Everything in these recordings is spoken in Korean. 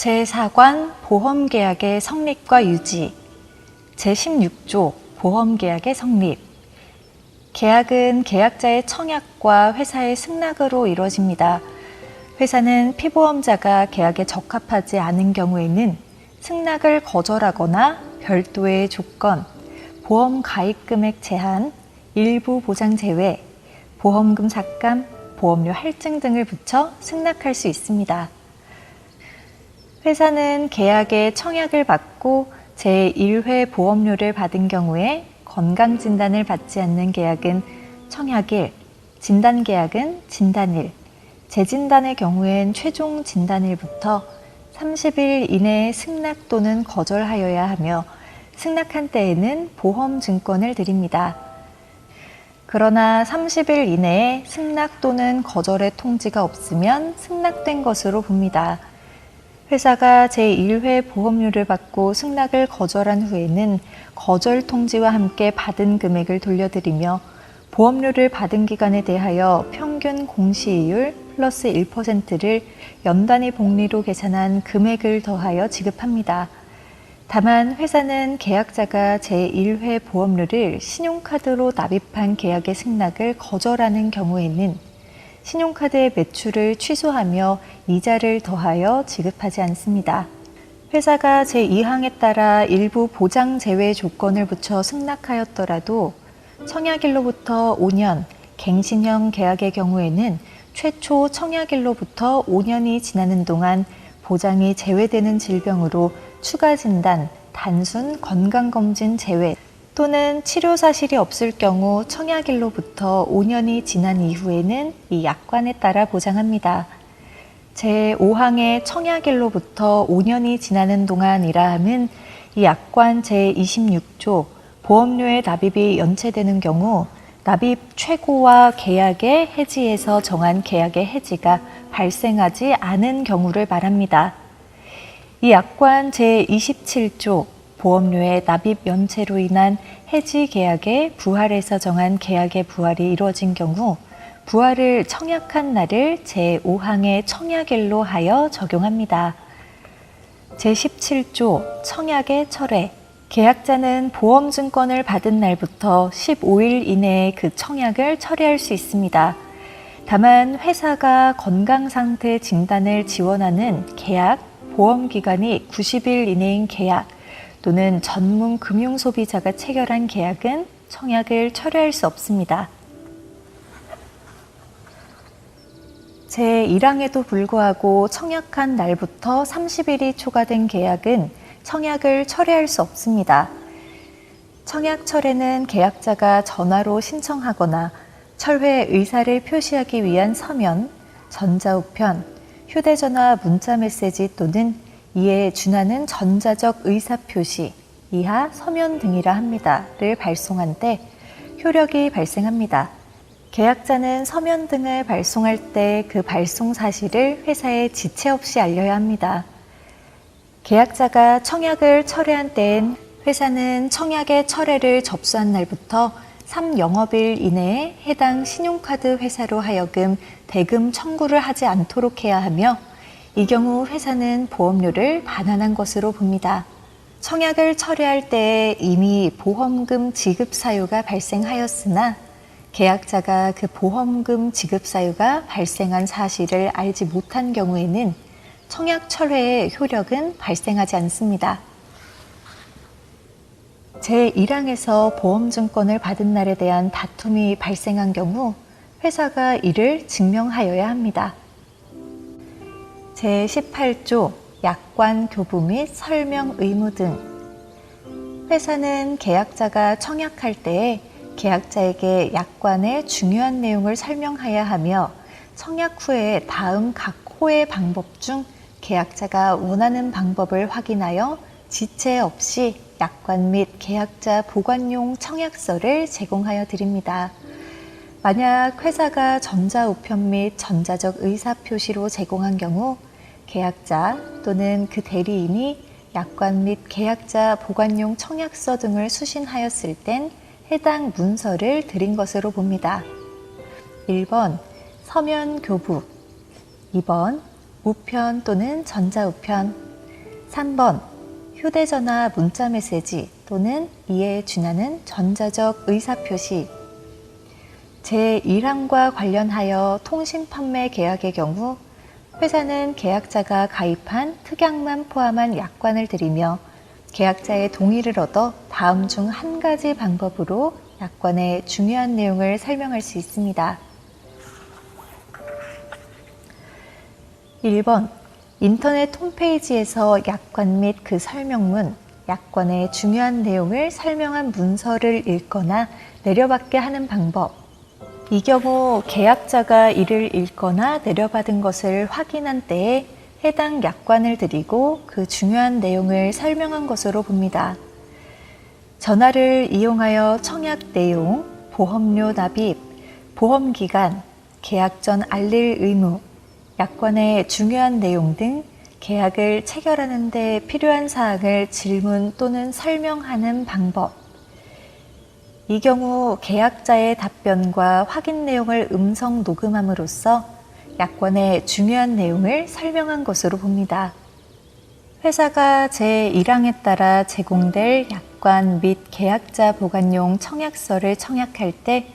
제4관 보험계약의 성립과 유지 제16조 보험계약의 성립. 계약은 계약자의 청약과 회사의 승낙으로 이루어집니다. 회사는 피보험자가 계약에 적합하지 않은 경우에는 승낙을 거절하거나 별도의 조건, 보험 가입 금액 제한, 일부 보장 제외, 보험금 삭감, 보험료 할증 등을 붙여 승낙할 수 있습니다. 회사는 계약의 청약을 받고 제1회 보험료를 받은 경우에 건강진단을 받지 않는 계약은 청약일, 진단계약은 진단일, 재진단의 경우엔 최종 진단일부터 30일 이내에 승낙 또는 거절하여야 하며 승낙한 때에는 보험증권을 드립니다. 그러나 30일 이내에 승낙 또는 거절의 통지가 없으면 승낙된 것으로 봅니다. 회사가 제1회 보험료를 받고 승낙을 거절한 후에는 거절 통지와 함께 받은 금액을 돌려드리며 보험료를 받은 기간에 대하여 평균 공시이율 플러스 1%를 연단위 복리로 계산한 금액을 더하여 지급합니다. 다만 회사는 계약자가 제1회 보험료를 신용카드로 납입한 계약의 승낙을 거절하는 경우에는 신용카드의 매출을 취소하며 이자를 더하여 지급하지 않습니다. 회사가 제2항에 따라 일부 보장 제외 조건을 붙여 승낙하였더라도 청약일로부터 5년, 갱신형 계약의 경우에는 최초 청약일로부터 5년이 지나는 동안 보장이 제외되는 질병으로 추가 진단, 단순 건강검진 제외 또는 치료 사실이 없을 경우 청약일로부터 5년이 지난 이후에는 이 약관에 따라 보장합니다. 제5항의 청약일로부터 5년이 지나는 동안이라 함은 이 약관 제26조 보험료의 납입이 연체되는 경우 납입 최고와 계약의 해지에서 정한 계약의 해지가 발생하지 않은 경우를 말합니다. 이 약관 제27조 보험료의 납입 연체로 인한 해지 계약의 부활에서 정한 계약의 부활이 이루어진 경우 부활을 청약한 날을 제5항의 청약일로 하여 적용합니다. 제17조 청약의 철회. 계약자는 보험증권을 받은 날부터 15일 이내에 그 청약을 철회할 수 있습니다. 다만 회사가 건강상태 진단을 지원하는 계약, 보험기간이 90일 이내인 계약 또는 전문 금융소비자가 체결한 계약은 청약을 철회할 수 없습니다. 제1항에도 불구하고 청약한 날부터 30일이 초과된 계약은 청약을 철회할 수 없습니다. 청약 철회는 계약자가 전화로 신청하거나 철회 의사를 표시하기 위한 서면, 전자우편, 휴대전화 문자메시지 또는 이에 준하는 전자적 의사표시, 이하 서면 등이라 합니다.를 발송한 때 효력이 발생합니다. 계약자는 서면 등을 발송할 때 그 발송 사실을 회사에 지체 없이 알려야 합니다. 계약자가 청약을 철회한 때엔 회사는 청약의 철회를 접수한 날부터 3영업일 이내에 해당 신용카드 회사로 하여금 대금 청구를 하지 않도록 해야 하며 이 경우 회사는 보험료를 반환한 것으로 봅니다. 청약을 철회할 때에 이미 보험금 지급 사유가 발생하였으나 계약자가 그 보험금 지급 사유가 발생한 사실을 알지 못한 경우에는 청약 철회의 효력은 발생하지 않습니다. 제1항에서 보험증권을 받은 날에 대한 다툼이 발생한 경우 회사가 이를 증명하여야 합니다. 제18조 약관 교부 및 설명 의무 등. 회사는 계약자가 청약할 때에 계약자에게 약관의 중요한 내용을 설명해야 하며 청약 후에 다음 각 호의 방법 중 계약자가 원하는 방법을 확인하여 지체 없이 약관 및 계약자 보관용 청약서를 제공하여 드립니다. 만약 회사가 전자우편 및 전자적 의사표시로 제공한 경우 계약자 또는 그 대리인이 약관 및 계약자 보관용 청약서 등을 수신하였을 땐 해당 문서를 드린 것으로 봅니다. 1번 서면 교부, 2번 우편 또는 전자우편, 3번, 휴대전화 문자메시지 또는 이에 준하는 전자적 의사표시. 제1항과 관련하여 통신판매 계약의 경우 회사는 계약자가 가입한 특약만 포함한 약관을 드리며 계약자의 동의를 얻어 다음 중 한 가지 방법으로 약관의 중요한 내용을 설명할 수 있습니다. 1번, 인터넷 홈페이지에서 약관 및 그 설명문, 약관의 중요한 내용을 설명한 문서를 읽거나 내려받게 하는 방법. 이 경우 계약자가 이를 읽거나 내려받은 것을 확인한 때에 해당 약관을 드리고 그 중요한 내용을 설명한 것으로 봅니다. 전화를 이용하여 청약 내용, 보험료 납입, 보험기간, 계약 전 알릴 의무, 약관의 중요한 내용 등 계약을 체결하는 데 필요한 사항을 질문 또는 설명하는 방법. 이 경우 계약자의 답변과 확인 내용을 음성 녹음함으로써 약관의 중요한 내용을 설명한 것으로 봅니다. 회사가 제1항에 따라 제공될 약관 및 계약자 보관용 청약서를 청약할 때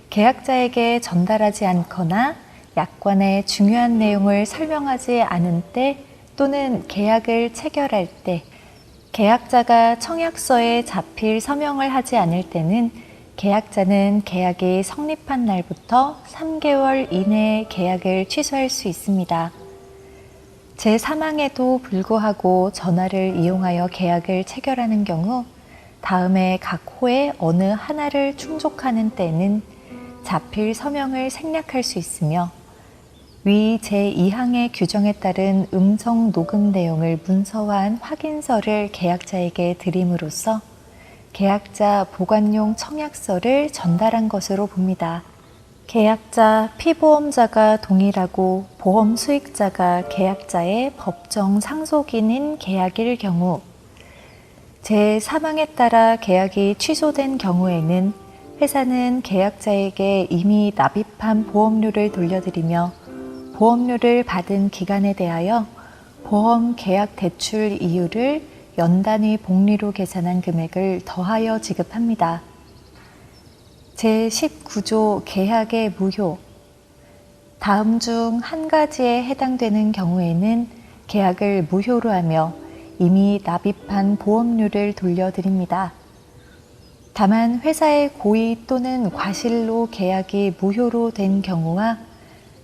계약자에게 전달하지 않거나 약관의 중요한 내용을 설명하지 않은 때 또는 계약을 체결할 때 계약자가 청약서에 자필 서명을 하지 않을 때는 계약자는 계약이 성립한 날부터 3개월 이내에 계약을 취소할 수 있습니다. 제3항에도 불구하고 전화를 이용하여 계약을 체결하는 경우 다음에 각 호의 어느 하나를 충족하는 때는 자필 서명을 생략할 수 있으며 위 제2항의 규정에 따른 음성 녹음 내용을 문서화한 확인서를 계약자에게 드림으로써 계약자 보관용 청약서를 전달한 것으로 봅니다. 계약자, 피보험자가 동일하고 보험 수익자가 계약자의 법정 상속인인 계약일 경우 제3항에 따라 계약이 취소된 경우에는 회사는 계약자에게 이미 납입한 보험료를 돌려드리며 보험료를 받은 기간에 대하여 보험 계약 대출 이율을 연단위 복리로 계산한 금액을 더하여 지급합니다. 제19조 계약의 무효. 다음 중 한 가지에 해당되는 경우에는 계약을 무효로 하며 이미 납입한 보험료를 돌려드립니다. 다만 회사의 고의 또는 과실로 계약이 무효로 된 경우와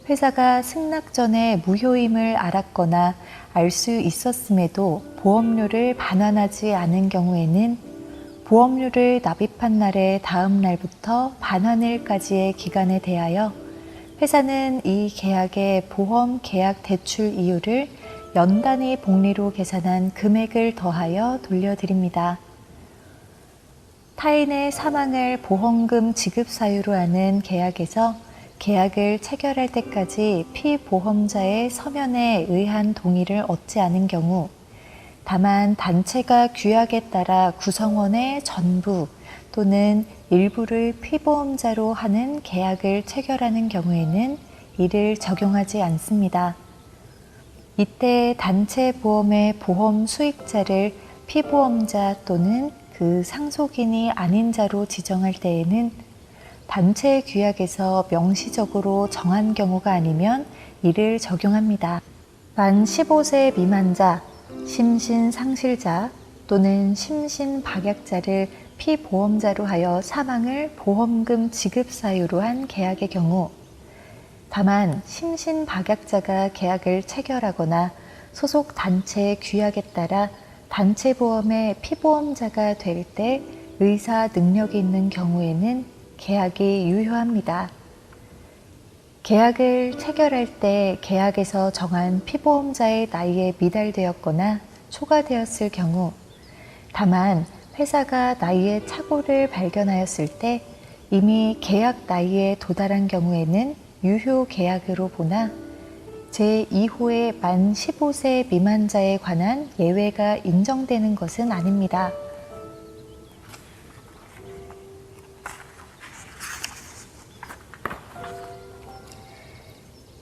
회사가 승낙 전에 무효임을 알았거나 알 수 있었음에도 보험료를 반환하지 않은 경우에는 보험료를 납입한 날의 다음 날부터 반환일까지의 기간에 대하여 회사는 이 계약의 보험 계약 대출 이율을 연단위 복리로 계산한 금액을 더하여 돌려드립니다. 타인의 사망을 보험금 지급 사유로 하는 계약에서 계약을 체결할 때까지 피보험자의 서면에 의한 동의를 얻지 않은 경우 다만 단체가 규약에 따라 구성원의 전부 또는 일부를 피보험자로 하는 계약을 체결하는 경우에는 이를 적용하지 않습니다. 이때 단체 보험의 보험 수익자를 피보험자 또는 그 상속인이 아닌 자로 지정할 때에는 단체 규약에서 명시적으로 정한 경우가 아니면 이를 적용합니다. 만 15세 미만자, 심신상실자 또는 심신박약자를 피보험자로 하여 사망을 보험금 지급 사유로 한 계약의 경우 다만 심신박약자가 계약을 체결하거나 소속 단체 규약에 따라 단체보험의 피보험자가 될 때 의사 능력이 있는 경우에는 계약이 유효합니다. 계약을 체결할 때 계약에서 정한 피보험자의 나이에 미달되었거나 초과되었을 경우 다만 회사가 나이의 착오를 발견하였을 때 이미 계약 나이에 도달한 경우에는 유효 계약으로 보나 제2호의 만 15세 미만자에 관한 예외가 인정되는 것은 아닙니다.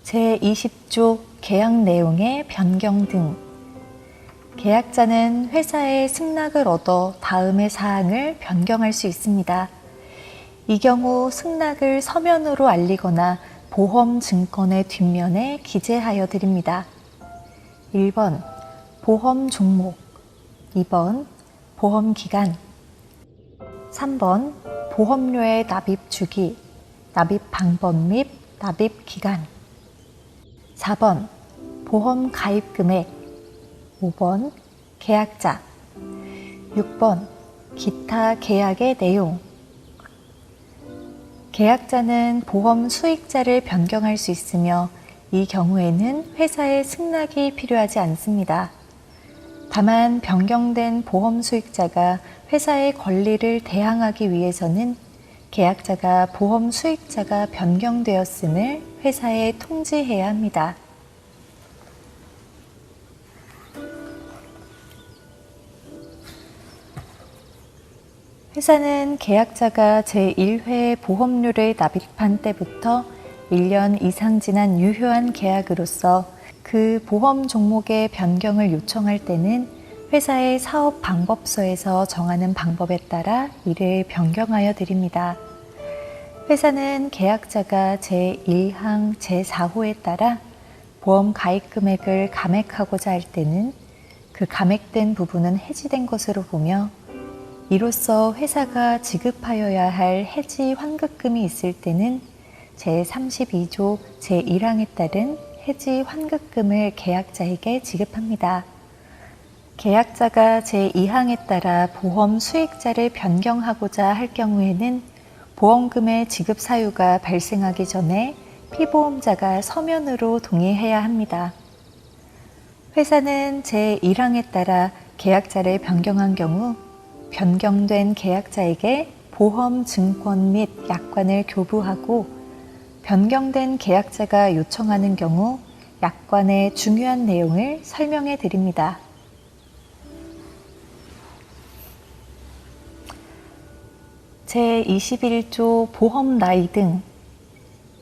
제20조 계약 내용의 변경 등 계약자는 회사에 승낙을 얻어 다음의 사항을 변경할 수 있습니다. 이 경우 승낙을 서면으로 알리거나 보험 증권의 뒷면에 기재하여 드립니다. 1번 보험 종목, 2번 보험 기간, 3번 보험료의 납입 주기, 납입 방법 및 납입 기간, 4번 보험 가입 금액, 5번 계약자, 6번 기타 계약의 내용. 계약자는 보험 수익자를 변경할 수 있으며 이 경우에는 회사의 승낙이 필요하지 않습니다. 다만 변경된 보험 수익자가 회사의 권리를 대항하기 위해서는 계약자가 보험 수익자가 변경되었음을 회사에 통지해야 합니다. 회사는 계약자가 제1회 보험료를 납입한 때부터 1년 이상 지난 유효한 계약으로서 그 보험 종목의 변경을 요청할 때는 회사의 사업 방법서에서 정하는 방법에 따라 이를 변경하여 드립니다. 회사는 계약자가 제1항 제4호에 따라 보험 가입 금액을 감액하고자 할 때는 그 감액된 부분은 해지된 것으로 보며 이로써 회사가 지급하여야 할 해지 환급금이 있을 때는 제32조 제1항에 따른 해지 환급금을 계약자에게 지급합니다. 계약자가 제2항에 따라 보험 수익자를 변경하고자 할 경우에는 보험금의 지급 사유가 발생하기 전에 피보험자가 서면으로 동의해야 합니다. 회사는 제1항에 따라 계약자를 변경한 경우 변경된 계약자에게 보험 증권 및 약관을 교부하고 변경된 계약자가 요청하는 경우 약관의 중요한 내용을 설명해 드립니다. 제21조 보험 나이 등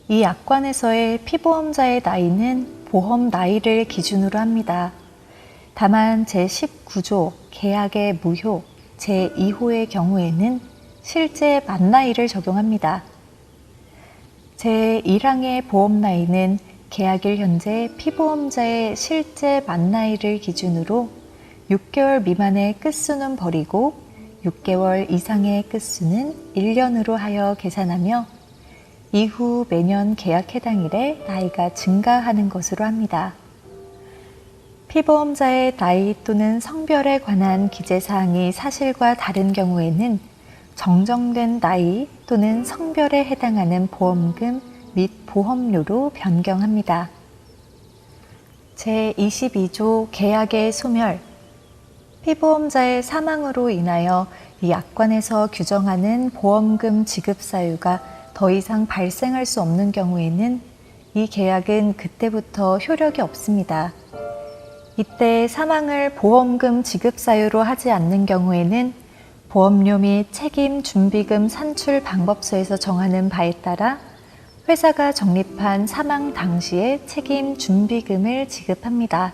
이 약관에서의 피보험자의 나이는 보험 나이를 기준으로 합니다. 다만 제19조 계약의 무효 제2호의 경우에는 실제 만나이를 적용합니다. 제1항의 보험 나이는 계약일 현재 피보험자의 실제 만나이를 기준으로 6개월 미만의 끝수는 버리고 6개월 이상의 끝수는 1년으로 하여 계산하며 이후 매년 계약 해당일에 나이가 증가하는 것으로 합니다. 피보험자의 나이 또는 성별에 관한 기재사항이 사실과 다른 경우에는 정정된 나이 또는 성별에 해당하는 보험금 및 보험료로 변경합니다. 제22조 계약의 소멸. 피보험자의 사망으로 인하여 이 약관에서 규정하는 보험금 지급 사유가 더 이상 발생할 수 없는 경우에는 이 계약은 그때부터 효력이 없습니다. 이때 사망을 보험금 지급 사유로 하지 않는 경우에는 보험료 및 책임 준비금 산출 방법서에서 정하는 바에 따라 회사가 적립한 사망 당시의 책임 준비금을 지급합니다.